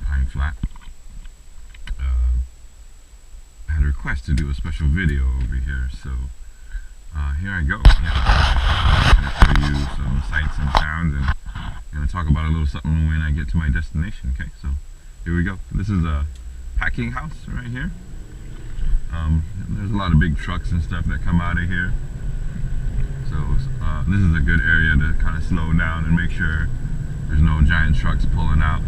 pine flat. I had a request to do a special video over here, so here I go. I'm going to show you some sights and sounds, and I'm going to talk about a little something when I get to my destination. Okay, so here we go. This is a packing house right here. There's a lot of big trucks and stuff that come out of here, so this is a good area to kind of slow down and make sure there's no giant trucks pulling out,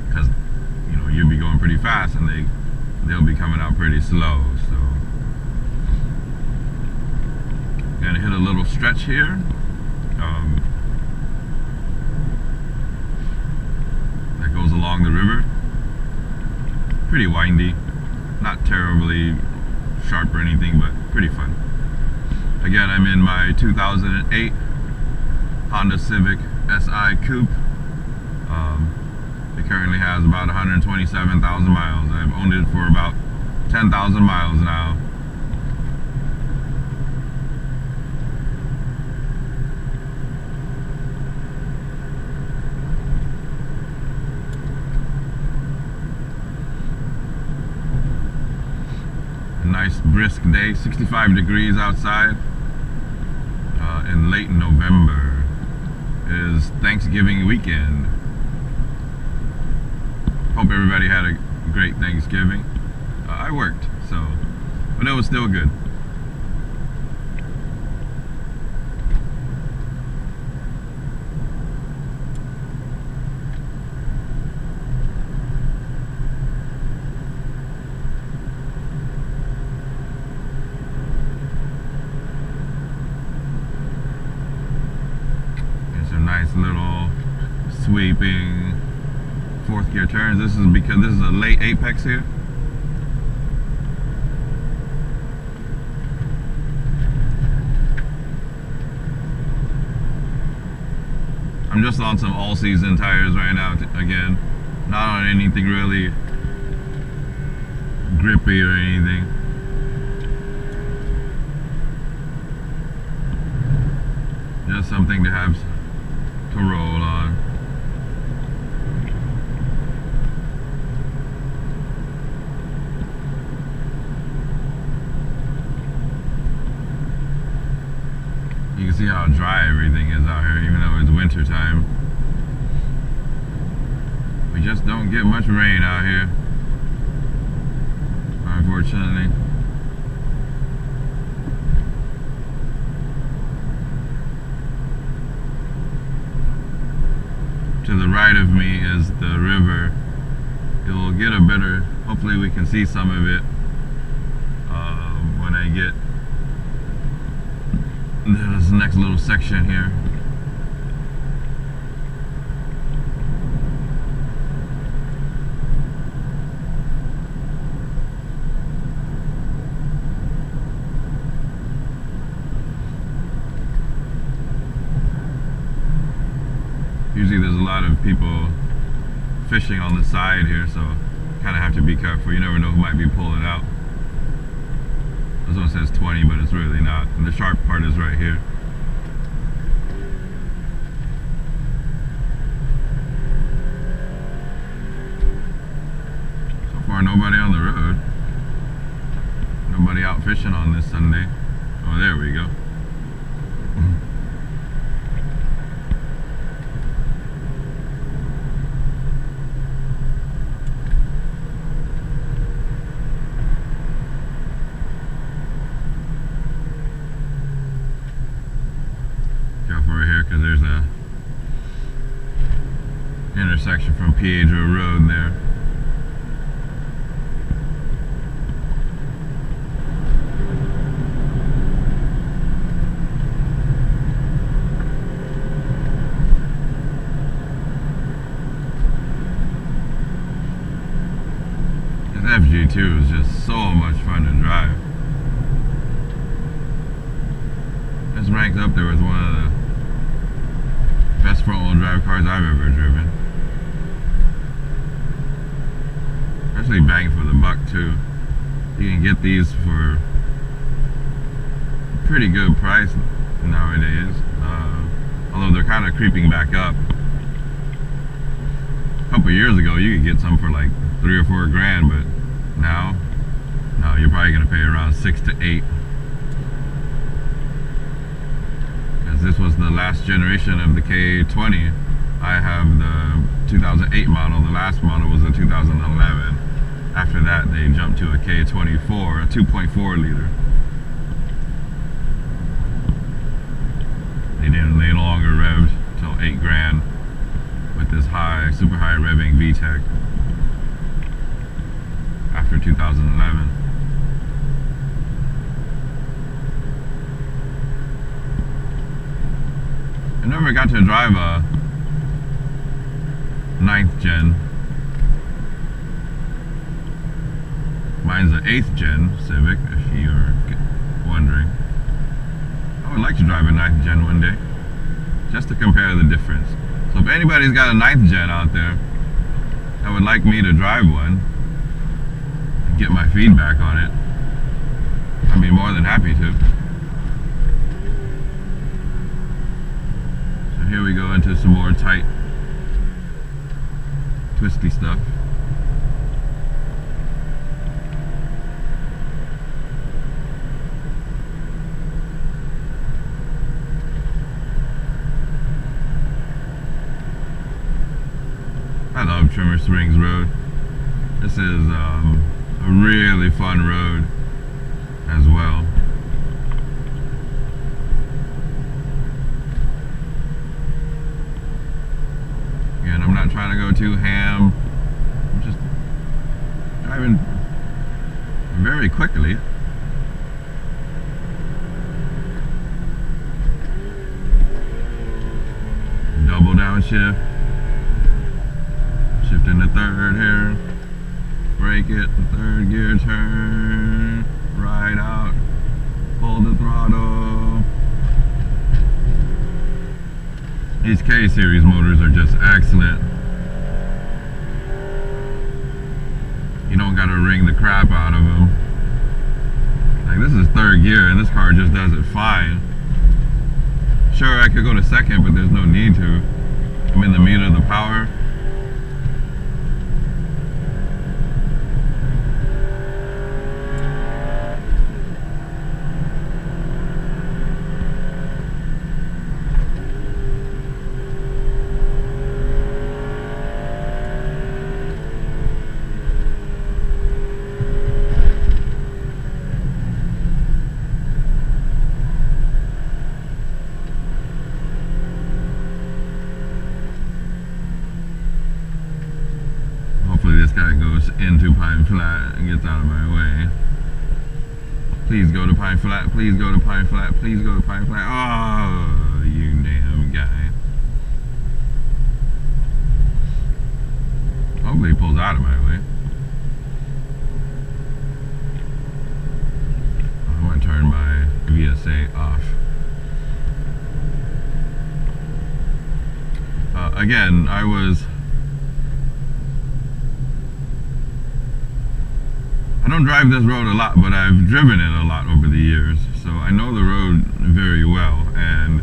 because you know you'll be going pretty fast and they'll be coming out pretty slow. So gonna hit a little stretch here. That goes along the river. Pretty windy, not terribly sharp or anything, but pretty fun. Again, I'm in my 2008 Honda Civic SI Coupe. It currently has about 127,000 miles. I've owned it for about 10,000 miles now. A nice brisk day, 65 degrees outside. In late November. It is Thanksgiving weekend. Hope everybody had a great Thanksgiving. I worked, so, but it was still good. Nice little sweeping fourth gear turns. This is because this is a late apex here. I'm just on some all-season tires right now, again, not on anything really grippy or anything. Just something to have to roll on. You can see how dry everything is out here, even though it's winter time. We just don't get much rain out here, unfortunately. To the right of me is the river. It will get a better, hopefully we can see some of it when I get this next little section here. Usually there's a lot of people fishing on the side here, so kind of have to be careful. You never know who might be pulling out. This one says 20, but it's really not. And the sharp part is right here. So far, nobody on the road. Nobody out fishing on this Sunday. Oh, there we go. Right here, because there's a intersection from Piedro Road there. This FG2 is just so much fun to drive. It's ranked up there with one of the best front-wheel drive cars I've ever driven. Especially bang for the buck too. You can get these for a pretty good price nowadays. Although they're kind of creeping back up. couple years ago, you could get some for like 3 or 4 grand, but now, no, you're probably gonna pay around 6 to 8. Because this was the last generation of the K20. I have the 2008 model. The last model was the 2011. After that, they jumped to a K24, a 2.4 liter. They no longer revved till 8 grand with this super high revving VTEC after 2011. I never got to drive a 9th gen. Mine's an 8th gen Civic, if you're wondering. I would like to drive a 9th gen one day, just to compare the difference. So if anybody's got a 9th gen out there that would like me to drive one and get my feedback on it, I'd be more than happy to. So here we go into some more tight, twisty stuff. I love Trimmer Springs Road. This is a really fun road as well. Again, I'm not trying to go too ham. I'm just driving very quickly. Double downshift. Shift into third here, brake it, third gear turn, right out, pull the throttle. These K-Series motors are just excellent. You don't gotta wring the crap out of them. Like, this is third gear and this car just does it fine. Sure, I could go to second, but there's no need to. I'm in the meat of the power. Hopefully this guy goes into Pine Flat and gets out of my way. Please go to Pine Flat, please go to Pine Flat, please go to Pine Flat. Oh, you damn guy. Hopefully he pulls out of my way. I'm going to turn my VSA off. Again, I don't drive this road a lot, but I've driven it a lot over the years, so I know the road very well. And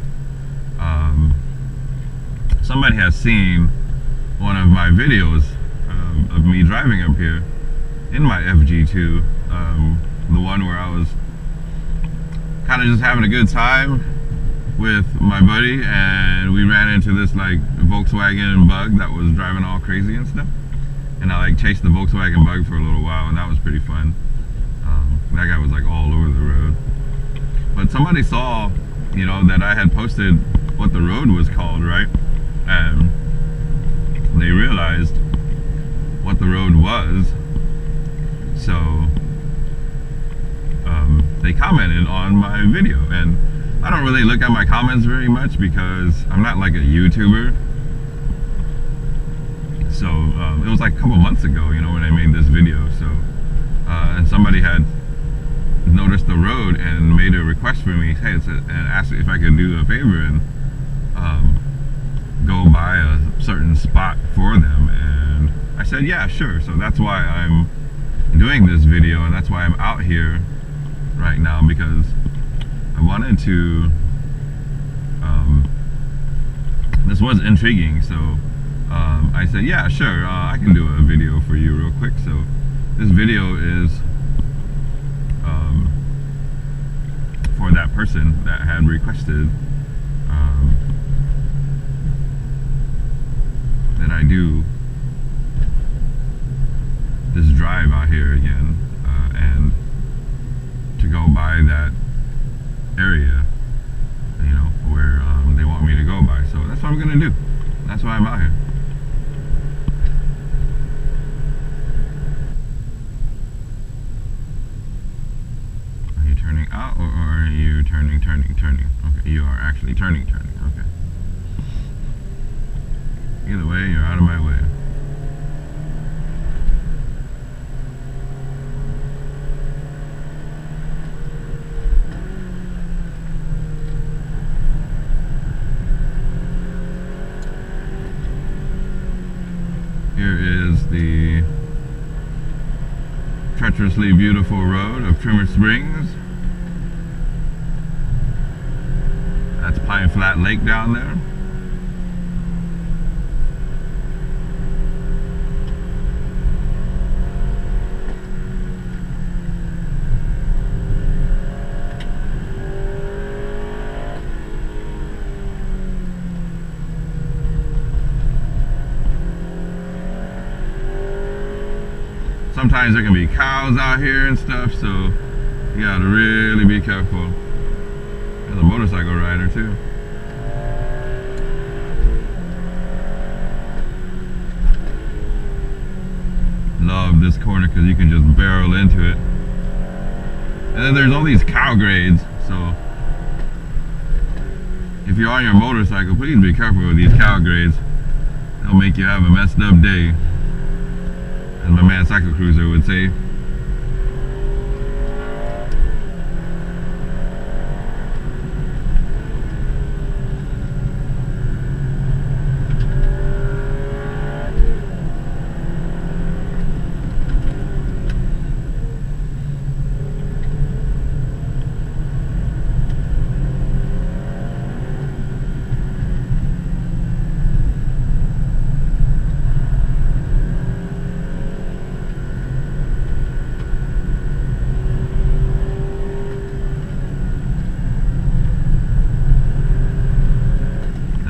somebody has seen one of my videos of me driving up here in my FG2, the one where I was kind of just having a good time with my buddy, and we ran into this like Volkswagen Bug that was driving all crazy and stuff. And I like chased the Volkswagen Bug for a little while, and that was pretty fun. That guy was like all over the road. But somebody saw, you know, that I had posted what the road was called, right? And they realized what the road was. So they commented on my video, and I don't really look at my comments very much because I'm not like a YouTuber. So it was like a couple months ago, you know, when I made this video. So and somebody had noticed the road and made a request for me, hey, and asked if I could do a favor and go by a certain spot for them. And I said, yeah, sure. So that's why I'm doing this video, and that's why I'm out here right now, because I wanted to, this was intriguing. So I said, yeah, sure, I can do a video for you real quick. So this video is for that person that had requested that I do this drive out here again, and to go by that area, you know, where they want me to go by. So that's what I'm gonna do. That's why I'm out here. Are you turning out, or are you turning? Okay, you are actually turning. Okay. Either way, you're out of my way. Here is the treacherously beautiful road of Trimmer Springs. That's Pine Flat Lake down there. Sometimes there can be cows out here and stuff, so you gotta really be careful. There's a motorcycle rider too. Love this corner because you can just barrel into it. And then there's all these cow grades, so if you're on your motorcycle, please be careful with these cow grades. They'll make you have a messed up day, as my man Cycle Cruiser would say.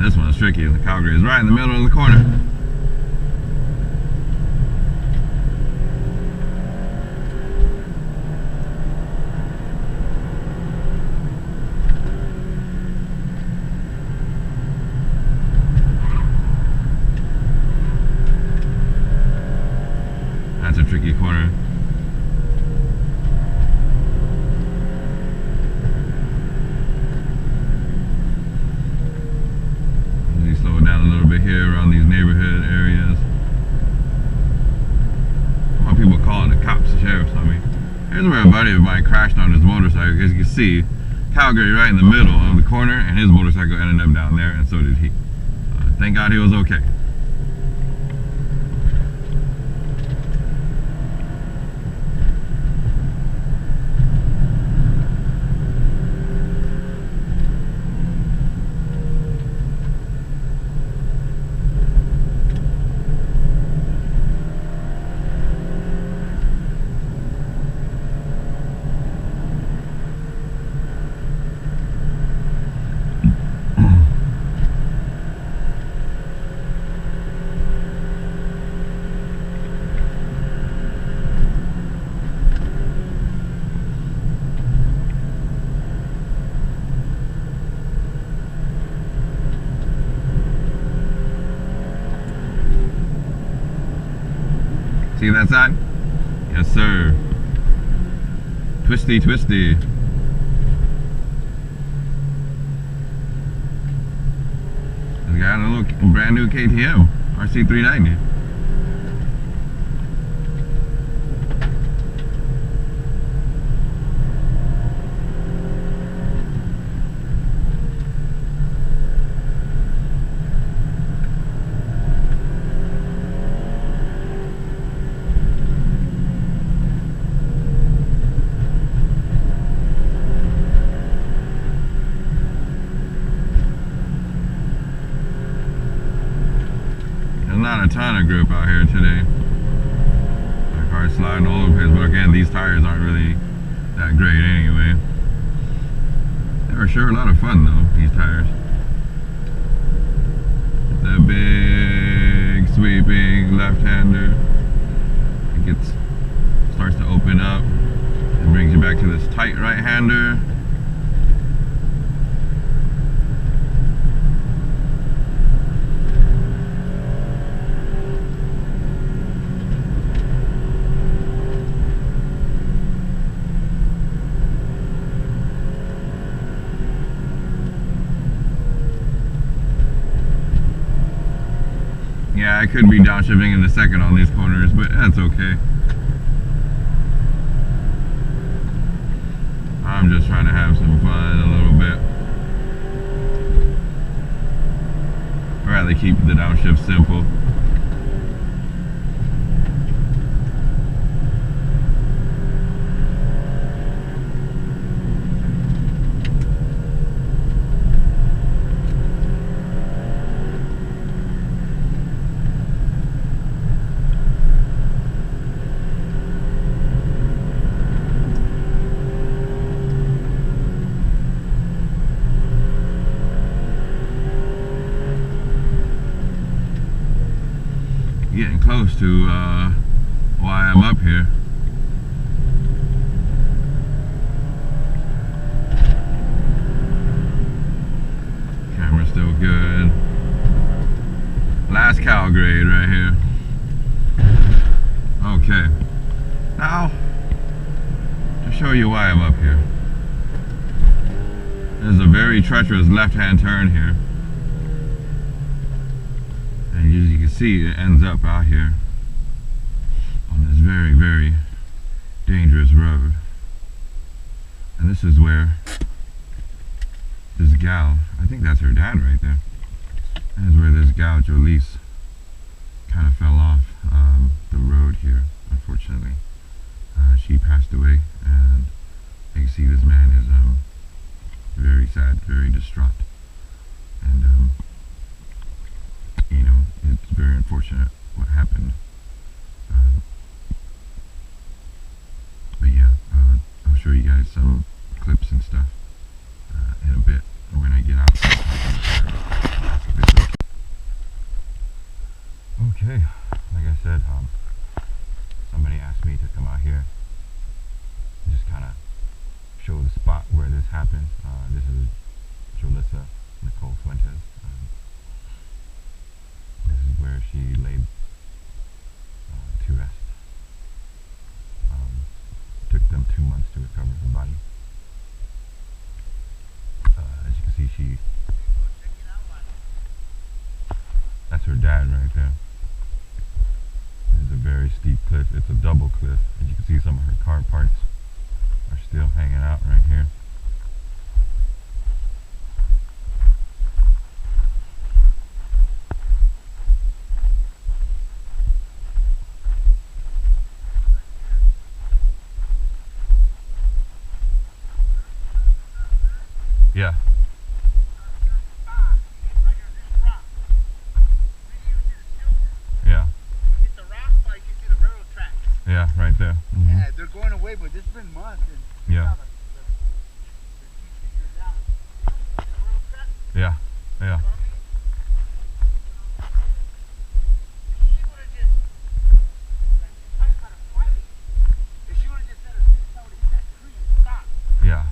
This one's tricky. The cow grade is right in the middle of the corner. That's a tricky corner. Slow it down a little bit here around these neighborhood areas. Why people calling the cops, the sheriffs on me. Here's where a buddy of mine crashed on his motorcycle. As you can see, Calgary right in the middle of the corner, and his motorcycle ended up down there, and so did he. Thank God he was okay. See that side? Yes, sir. Twisty, twisty. This guy had a little brand new KTM RC390. a ton of grip out here today. My car's sliding all over the place, but again, these tires aren't really that great anyway. They were sure a lot of fun though, these tires. The big sweeping left-hander. It starts to open up and brings you back to this tight right-hander. Yeah, I could be downshifting in a second on these corners, but that's okay. I'm just trying to have some fun a little bit. I'd rather keep the downshift simple. Getting close to why I'm up here. Camera's still good. Last cow grade right here. Okay. Now, to show you why I'm up here. There's a very treacherous left-hand turn here. And as you can see, it ends up out here on this very, very dangerous road. And this is where this gal, I think that's her dad right there. That is where this gal, Jolissa, kind of fell off the road here, unfortunately. She passed away, and you can see this man is very sad, very distraught. And you know, it's very unfortunate what happened. But yeah, I'll show you guys some clips and stuff in a bit when I get out. Okay, like I said, somebody asked me to come out here and just kind of show the spot where this happened. This is Jolissa Nicole Fuentes. This is where she laid to rest. Took them 2 months to recover her body. As you can see, that's her dad right there. It's a very steep cliff. It's a double cliff. As you can see, some of her car parts are still hanging out right here. Yeah. Yeah. You hit the rock, but you can see the railroad tracks. Yeah, right there. Mm-hmm. Yeah, they're going away, but this has been months. And yeah. Yeah. Yeah. Yeah.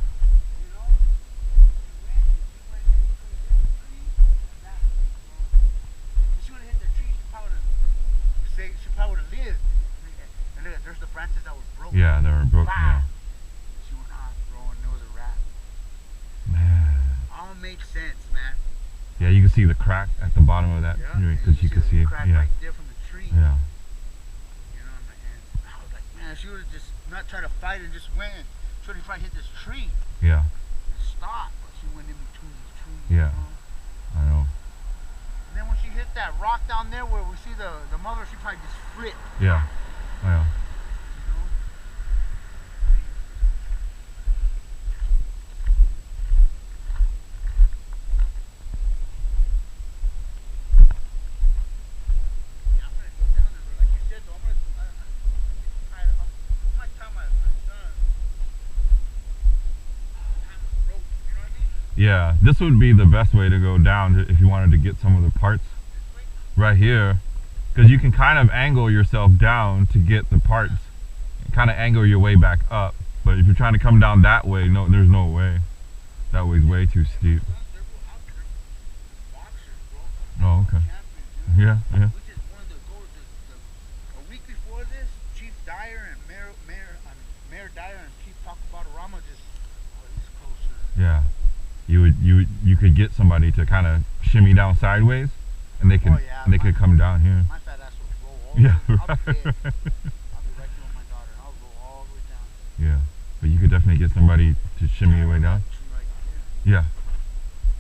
There's the branches that were broken. Yeah, they were broken. Yeah. She went off, throwing nose of rat. Man. All made sense, man. Yeah, you can see the crack at the bottom of that tree because you can see the crack right there from the tree. Yeah. You know, and I was like, man, she would have just not tried to fight and just went. She would have tried to hit this tree. Yeah. And stop, but she went in between the trees. Yeah. You know? I know. And then when she hit that rock down there where we see the mother, she probably just flipped. Yeah. Yeah. Yeah, this would be the best way to go down if you wanted to get some of the parts right here, because you can kind of angle yourself down to get the parts, kind of angle your way back up. But if you're trying to come down that way, no, there's no way. That way's way too steep. Oh, okay. Yeah, yeah. We just wanted to go a week before this. Chief Dyer and Mayor Dyer and Chief Pacabadarama just he's closer. Yeah, you could get somebody to kind of shimmy down sideways, and they could could come down here. My fat ass will roll all Yeah, the way. right. I'll be right there with my daughter. I'll roll all the way down. Yeah, but you could definitely get somebody to shimmy your way down. Right yeah,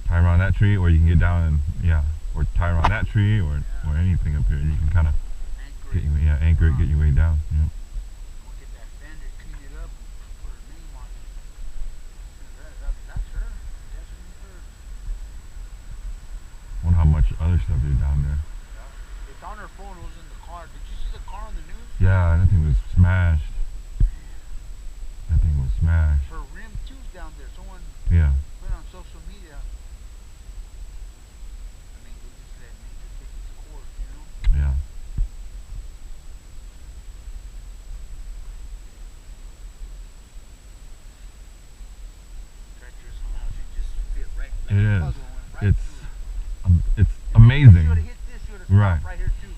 tie around that tree, or you can get down and or tie around that tree, or anything up here. You can kind of anchor it, get your way down. Yeah. We'll get that fender, clean it up, and put her name on it. That's her. Definitely her. Wonder how much other stuff is down there. Yeah. It's on her phone. It was in the car. Did you see the car on the news? Yeah, that thing was smashed. That thing was smashed. Her rim two's down there. Someone went on social media. I mean, they just let nature take its course, you know? Yeah. Treacherous on how she just fit right. It is. Puzzle went right It's amazing. She would have hit this. She would have stopped right here too.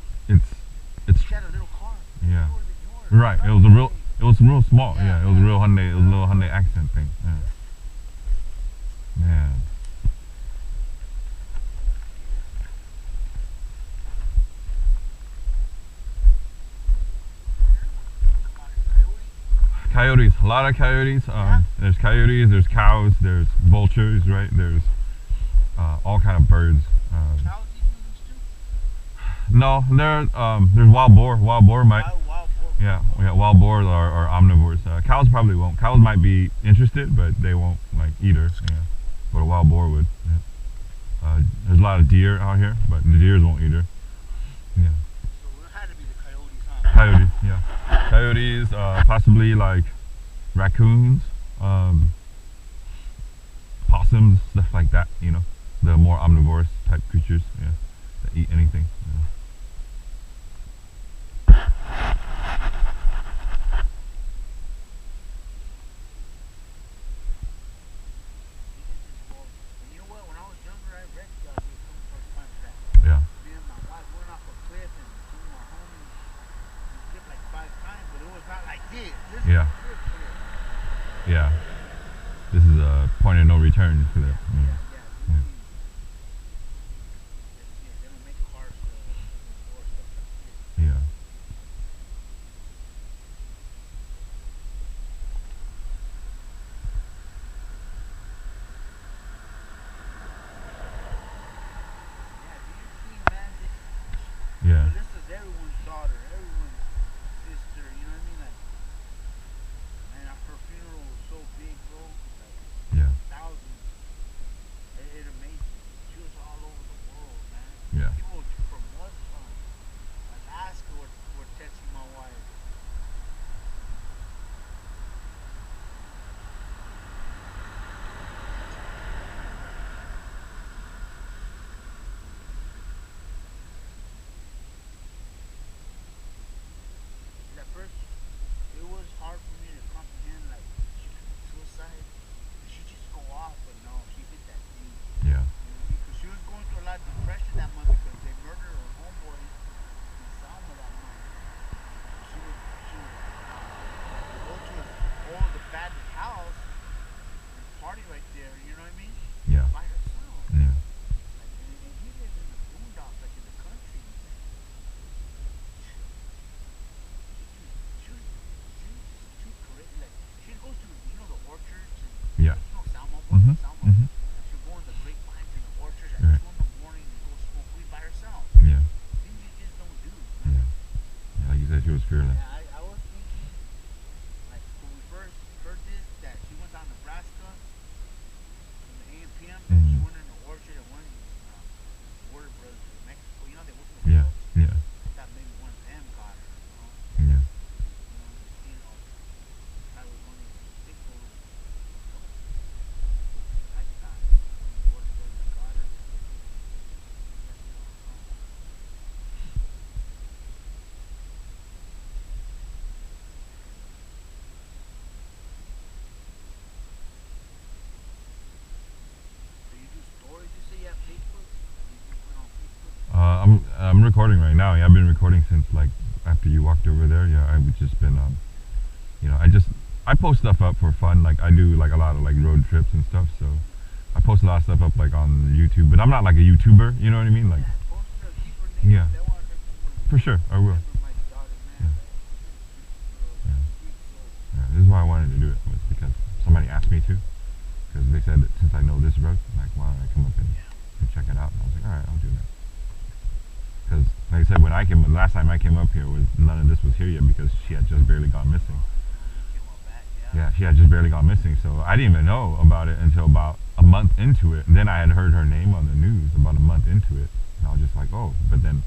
It's She had a little car. yeah. It would have been yours. Right. It was real small. Yeah. It was a real Hyundai. It was a little Hyundai accent thing. Yeah. Man. Coyotes, a lot of coyotes. There's coyotes, there's cows, there's vultures, right? There's all kind of birds. Cows eat humans too? No, there's wild boar. Wild boar might. Wild boar. Yeah, wild boars are omnivores. Cows probably won't. Cows might be interested, but they won't like eat her. Yeah, but a wild boar would. Yeah. There's a lot of deer out here, but the deers won't eat her. Yeah. So it had to be the coyotes, huh? Coyotes, yeah. Coyotes, possibly like raccoons, possums, stuff like that. You know, the more omnivorous type creatures. Yeah, that eat anything. Yeah. You know what? When I was younger, I rescued out here some first time trap. Yeah. Me and my wife went off a cliff, and two of my homies we slipped like 5 times, but it was not like this. This is a cliff. Yeah. This is a point of no return for them. Yeah. Yeah. They don't make cars or stuff like this. Yeah. Yeah. Jolissa's everyone's daughter, everyone's sister, you know what I mean? Like, man, her funeral was so big, bro. Like, Yeah. thousands. It amazed me. She was all over the world, man. Yeah. People from Alaska were texting my wife. At first, it was hard for me to comprehend, like, she committed suicide. Did she just go off? But no, she hit that thing. Yeah. Because she was going through a lot of depression that month because they murdered her homeboy in Selma that month. She would go to his old abandoned house and party right there, you know what I mean? Yeah. By herself. Yeah. Like, and he lives in the boondocks, like in the country. She was too crazy. Like, she'd go to, you know, the orchards and, Yeah. you know, Selma, Mhm. Selma. Mhm. She'd go in the grapevines and the orchards at Right. 2 in the morning and go smoke weed by herself. Yeah. Things you just don't do. Yeah. Yeah. Like you said, she was fearless. Yeah, I was thinking, like, when we first heard this, that she went down Nebraska in the AM PM, and she went in the orchard and went Warner Brothers in Mexico. You know, they work in the Yeah. fields. Yeah. I thought maybe one of them got her, you know? Yeah. I was only sick for lifetime. I'm recording right now. Yeah, I've been recording since like after you walked over there. Yeah, I've just been you know, I post stuff up for fun. Like I do like a lot of like road trips and stuff. So I post a lot of stuff up like on YouTube. But I'm not like a YouTuber. You know what I mean? Like yeah, for sure I will. Yeah. Yeah. Yeah, this is why I wanted to do it, was because somebody asked me to. Because they said that since I know this road, like why don't I come up and check it out? And I was like, all right, I'll do that. Because like I said, when I came, the last time I came up here, was none of this was here yet because she had just barely gone missing. Yeah, she had just barely gone missing, so I didn't even know about it until about a month into it. And then I had heard her name on the news about a month into it, and I was just like, oh. But then,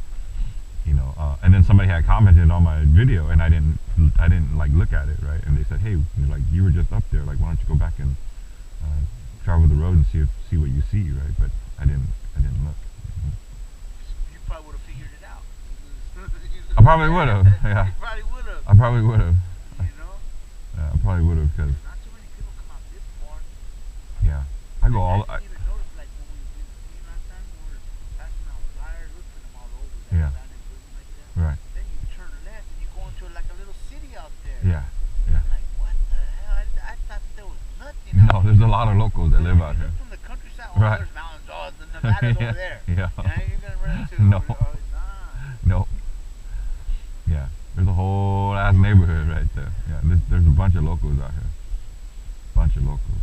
you know, and then somebody had commented on my video, and I didn't like look at it, right? And they said, hey, like you were just up there, like why don't you go back and travel the road and see what you see, right? But I didn't look. You probably would have figured it out. I probably would have. Yeah. You probably would have. I probably would have. You know. Yeah, I probably would have because. Not too many people come out this far. Yeah, I go all. I didn't even notice like when we did last time we were passing out flyers, we put them all over. Yeah. Like that. Right. Then you turn left and you go into like a little city out there. Yeah. Yeah. I'm like, what the hell? I thought there was nothing. No, there's a lot of locals that live out here. From the countryside, Right. There's mountains. Oh, the Nevada's Yeah. over there. Yeah. And you're gonna run into No. nah. No. Yeah, there's a whole ass neighborhood right there. Yeah, there's a bunch of locals out here. Bunch of locals.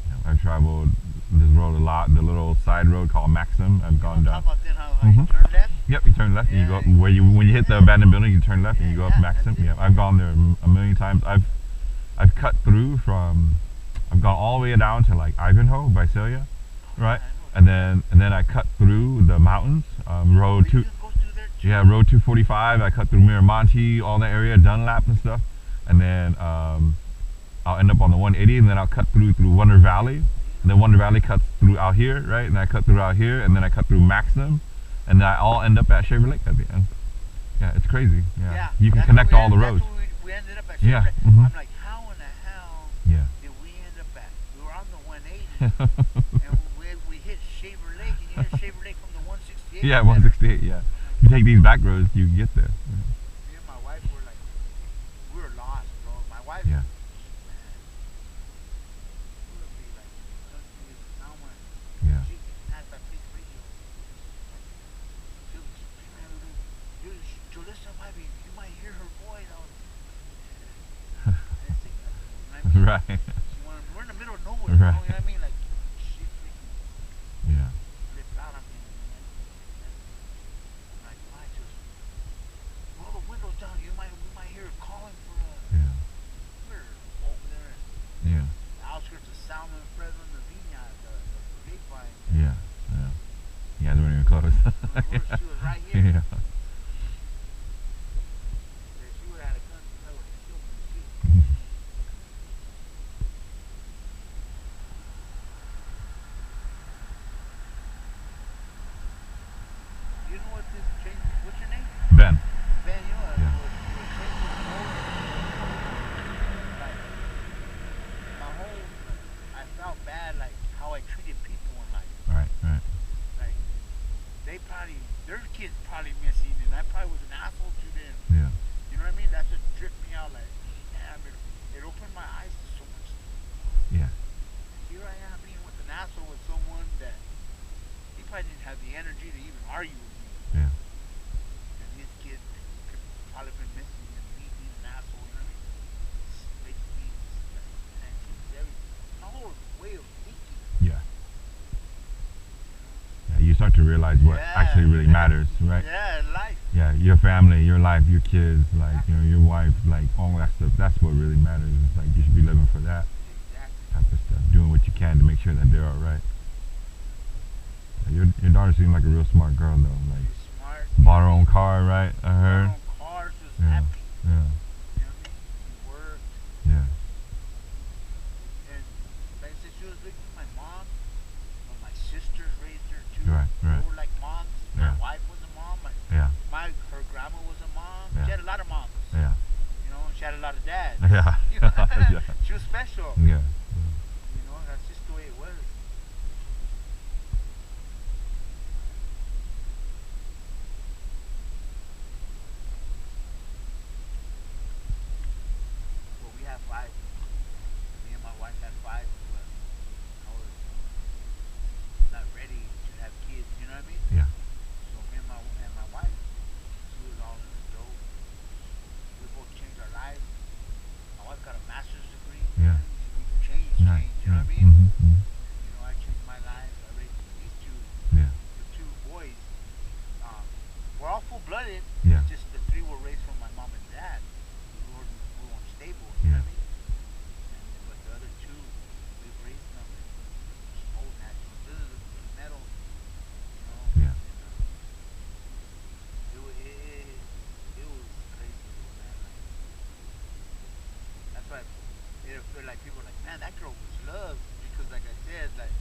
Yeah, I've traveled this road a lot. The little side road called Maxim. I've gone down. Talk about then how you turn left. Yep, you turn left and you go up. When you hit the abandoned building, you turn left and you go up Maxim. Yeah, I've gone there a million times. I've cut through from. I've gone all the way down to like Ivanhoe, Visalia, right? And then I cut through the mountains. Road 245. I cut through Miramonte, all that area, Dunlap and stuff. And then I'll end up on the 180, and then I'll cut through Wonder Valley. And then Wonder Valley cuts through out here, right? And I cut through out here, and then I cut through Maxim, and then I all end up at Shaver Lake at the end. Yeah, it's crazy. Yeah, you can connect all the roads. We ended up at Shaver Lake. Mm-hmm. I'm like, how in the hell did we end up at? We were on the 180, and we hit Shaver Lake, and you hit Shaver Lake from the 168. Yeah, 168. Yeah, you take these back roads, you can get there. Me and my wife were like, we were lost, bro. My wife. Yeah. Yeah. Jolissa, you might hear her voice. Right. We're in the middle of nowhere. Right. You know what I mean? Like, she freaking flipped out on me. I'm like, why just roll the windows down? We might hear her calling for us. Yeah. We're over there. Yeah. The outskirts of Salmon, Fresno, the Vina, the grapevine. Yeah. Yeah. Yeah, they weren't even close. She was right here. Yeah. She would have had a gun. She would have killed me too. You know what this change? What's your name? Ben. Ben, you know what? Yeah. Like, my whole, I felt bad, like how I treated people in life. Right. Like, their kids probably missing, and I probably was an asshole to them. Yeah. You know what I mean? That just tripped me out. Like, damn, it opened my eyes to so much stuff. Yeah. Here I am being with an asshole with someone that he probably didn't have the energy to even argue with me. Yeah. And his kid could probably been missing, and me being an asshole. You know what I mean? It's making me like, man, my whole way of thinking. Yeah. Yeah, you start to realize what actually really matters, right? Yeah, life. Yeah, your family, your life, your kids, like, you know, your wife, like, all that stuff. That's what really matters. It's like you should be living for that type of stuff, doing what you can to make sure that they're all right. Yeah, your daughter seems like a real smart girl, though. Like, she's smart. Bought her own car, right? I heard. Her own car, she was happy. Yeah. You know what I mean? She worked. Yeah. And like I said, she was with my mom, but my sisters raised her too. Right. They were like moms. My wife was a mom. Her grandma was a mom. Yeah. She had a lot of moms. Yeah. You know, she had a lot of dads. Yeah. Yeah. She was special. Yeah. You know, that's just the way it was. they're like, people are like, man, that girl was loved because, like I said, like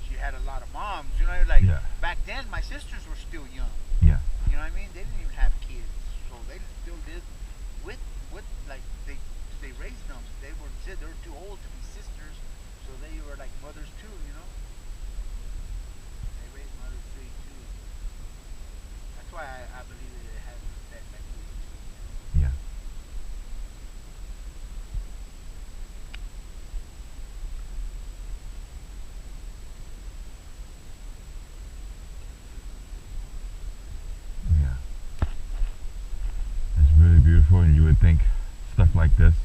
she had a lot of moms. You know, like Yeah. back then, my sisters were still young. Yeah. You know what I mean? They didn't even have kids, so they still lived with like they raised them. They were too old to be sisters, so they were like mothers too. You know, they raised mothers too. That's why I believe that it has that mechanism too. Yeah. Yeah. It's really beautiful, and you would think stuff like this.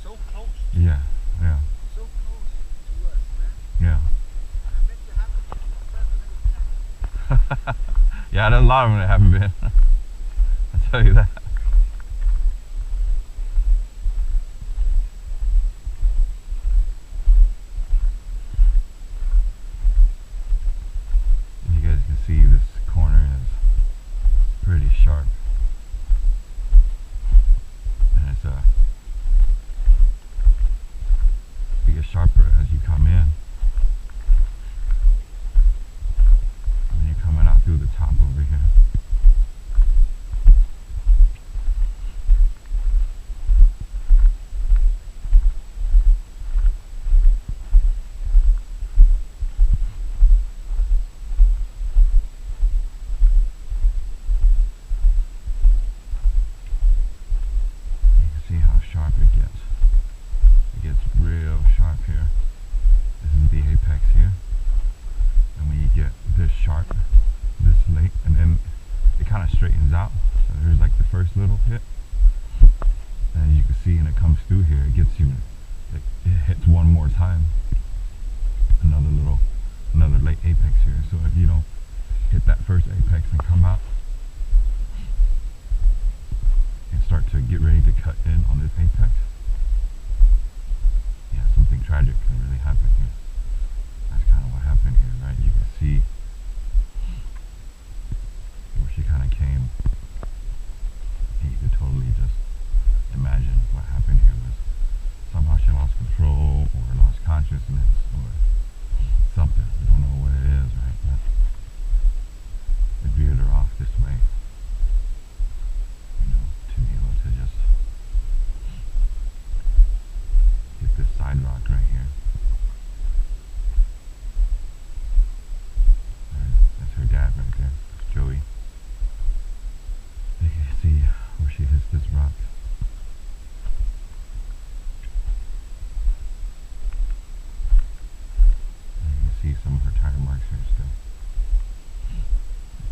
So close. Yeah. Yeah. So close to us, man. Yeah. And I bet you half of them never been. Yeah, there's a lot of them that haven't been. I tell you that. You guys can see this corner is pretty sharp, and it gets sharper as you come in. When you're coming out through the top over here. See how sharp it gets. It gets real sharp here. This is the apex here. And when you get this sharp, this late, and then it kind of straightens out. So there's like the first little hit. And you can see, and it comes through here, it gets you, it hits one more time. Another late apex here. So if you don't hit that first apex and come out, and start to get ready to cut in on this apex, yeah, something tragic can really happen here. That's kind of what happened here, right? You can see where she kind of came, and you could totally just imagine what happened here was somehow she lost control or lost consciousness or something. We don't know what it is, right? But it veered her off this way. To be able to just get this side rock right here. That's her dad right there. That's Joey. You can see where she hits this rock. And you can see some of her tire marks here still.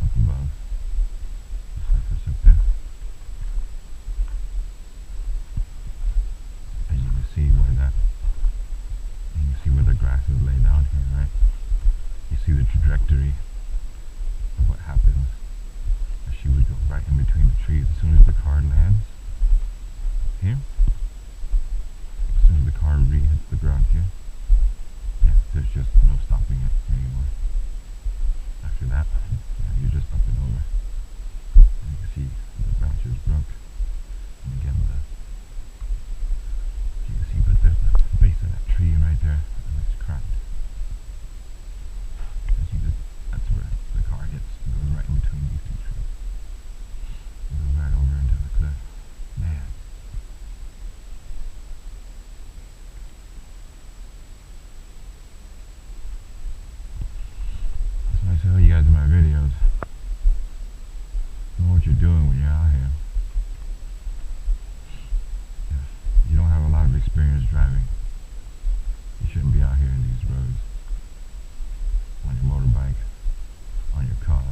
Up above. The surface up there. See where the grass is laid down here, right? You see the trajectory of what happens. She would go right in between the trees as soon as the car lands here. As soon as the car hits the ground here, yeah, there's just no stopping it anymore. After that, yeah, you're just up and over. And you can see the branches broke. And again, you can see, but there's the base of that tree right there, and it's cracked. That's where the car hits. It goes right in between these two trees. It goes right over into the cliff. Man. That's what I tell you guys in my videos. Know what you're doing when you're out here. You don't have a lot of experience driving, you shouldn't be out here in these roads, on your motorbike, on your car,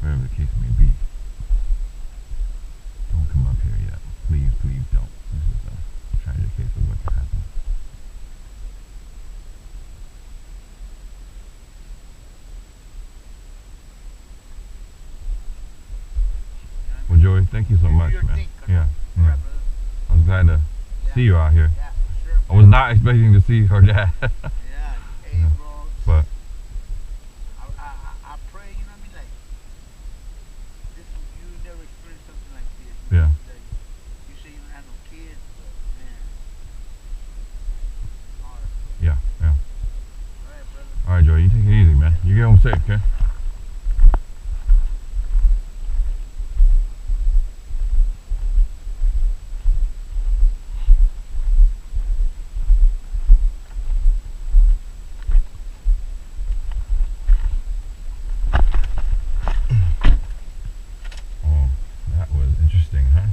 wherever the case may be. Don't come up here yet. Please, please don't. This is a tragic case of what could happen. Well, Joey, thank you so much, man. Yeah. I was glad to see you out here. Yeah, for sure. I was not expecting to see her dad. Yeah, hey, Yeah. bro. But I pray, you know what I mean? Like, you never experienced something like this. yeah. Like, you say you don't have no kids, but man, You get home safe, okay? Oh, that was interesting, huh?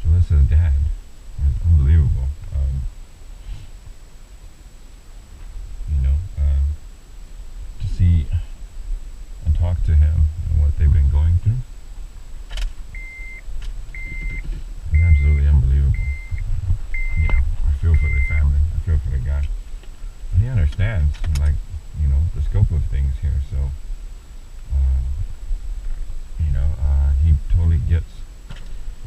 Jolissa's dad. It's unbelievable. You know, to see and talk to him and what they've been going through is absolutely unbelievable. You know, I feel for the family. I feel for the guy. And he understands, like, you know, the scope of things here. So, you know, he totally gets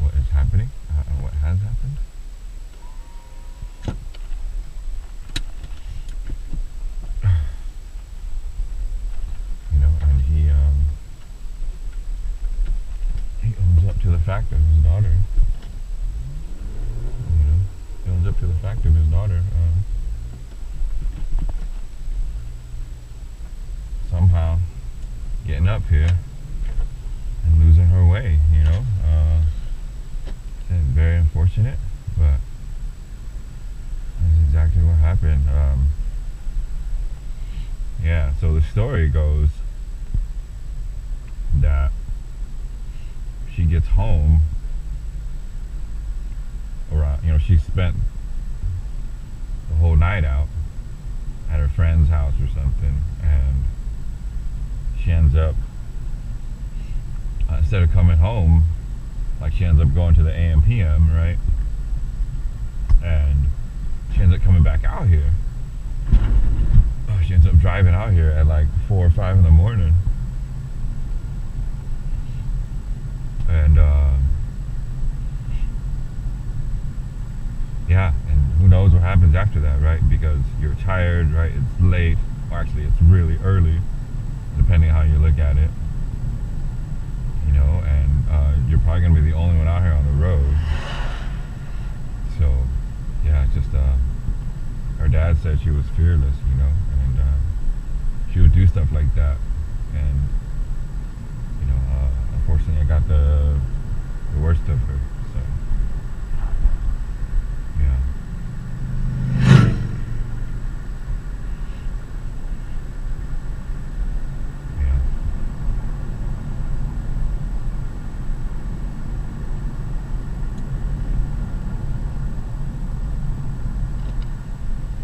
what is happening and what has happened. You know, and he owns up to the fact of his daughter. You know, he owns up to the fact of his daughter somehow getting up here and losing her way. You know, it's very unfortunate, but that's exactly what happened. Yeah, so the story goes that she gets home around, you know, she spent the whole night out at her friend's house or something, and she ends up, instead of coming home, like, she ends up going to the AM PM, right? And she ends up coming back out here. She ends up driving out here at like 4 or 5 in the morning. And yeah, and who knows what happens after that, right? Because you're tired, right? It's late, or actually it's really early, depending how you look at it. You know, and you're probably gonna be the only one out here on the road. So yeah, just her dad said she was fearless, you know, and she would do stuff like that. And you know, unfortunately, I got the worst of her.